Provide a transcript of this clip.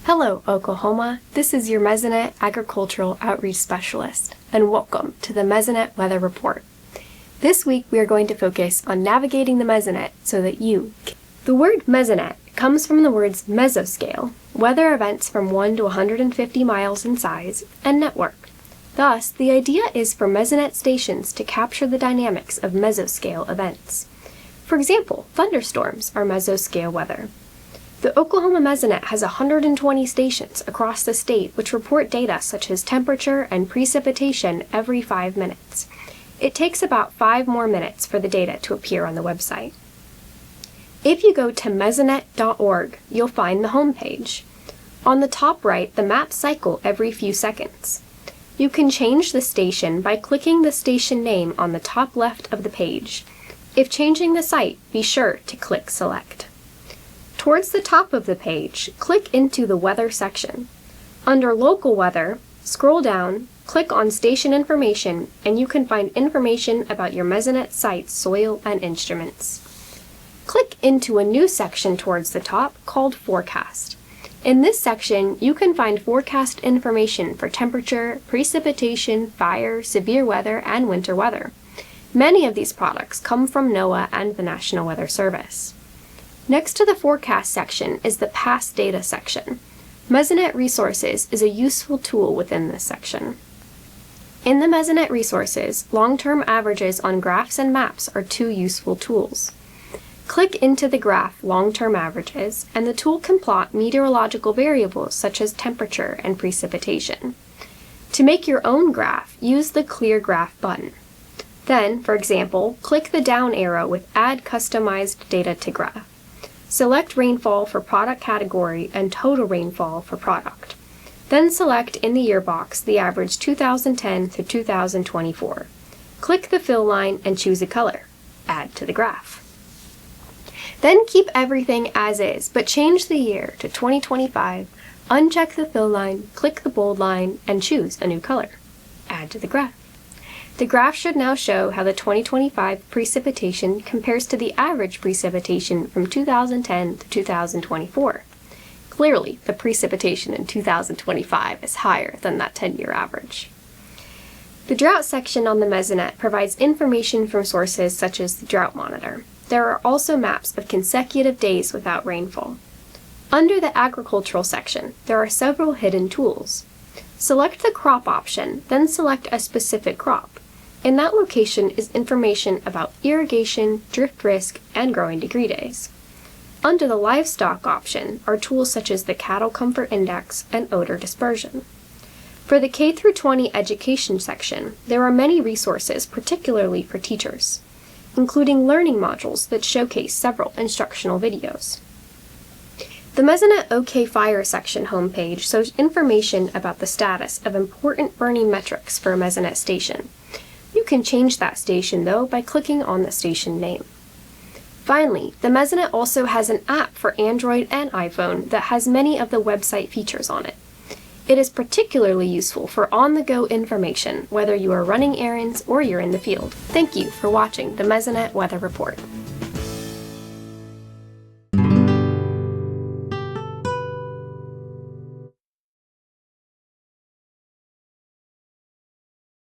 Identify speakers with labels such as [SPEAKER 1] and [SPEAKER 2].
[SPEAKER 1] Hello, Oklahoma. This is your Mesonet Agricultural Outreach Specialist, and welcome to the Mesonet Weather Report. This week we are going to focus on navigating the Mesonet so that you can. The word Mesonet comes from the words mesoscale, weather events from 1 to 150 miles in size, and network. Thus, the idea is for Mesonet stations to capture the dynamics of mesoscale events. For example, thunderstorms are mesoscale weather. The Oklahoma Mesonet has 120 stations across the state which report data such as temperature and precipitation every 5 minutes. It takes about 5 more minutes for the data to appear on the website. If you go to mesonet.org, you'll find the home page. On the top right, the maps cycle every few seconds. You can change the station by clicking the station name on the top left of the page. If changing the site, be sure to click Select. Towards the top of the page, click into the Weather section. Under Local Weather, scroll down, click on Station Information, and you can find information about your Mesonet site's soil and instruments. Click into a new section towards the top called Forecast. In this section, you can find forecast information for temperature, precipitation, fire, severe weather, and winter weather. Many of these products come from NOAA and the National Weather Service. Next to the Forecast section is the Past Data section. Mesonet Resources is a useful tool within this section. In the Mesonet Resources, long-term averages on graphs and maps are two useful tools. Click into the graph Long-Term Averages, and the tool can plot meteorological variables such as temperature and precipitation. To make your own graph, use the Clear Graph button. Then, for example, click the down arrow with Add Customized Data to Graph. Select rainfall for product category and total rainfall for product. Then select in the year box the average 2010 through 2024. Click the fill line and choose a color. Add to the graph. Then keep everything as is, but change the year to 2025, uncheck the fill line, click the bold line, and choose a new color. Add to the graph. The graph should now show how the 2025 precipitation compares to the average precipitation from 2010 to 2024. Clearly, the precipitation in 2025 is higher than that 10-year average. The Drought section on the Mesonet provides information from sources such as the Drought Monitor. There are also maps of consecutive days without rainfall. Under the Agricultural section, there are several hidden tools. Select the Crop option, then select a specific crop. In that location is information about irrigation, drift risk, and growing degree days. Under the Livestock option are tools such as the Cattle Comfort Index and odor dispersion. For the K-20 education section, there are many resources particularly for teachers, including learning modules that showcase several instructional videos. The Mesonet OK Fire section homepage shows information about the status of important burning metrics for a Mesonet station. You can change that station, though, by clicking on the station name. Finally, the Mesonet also has an app for Android and iPhone that has many of the website features on it. It is particularly useful for on-the-go information, whether you are running errands or you're in the field. Thank you for watching the Mesonet Weather Report.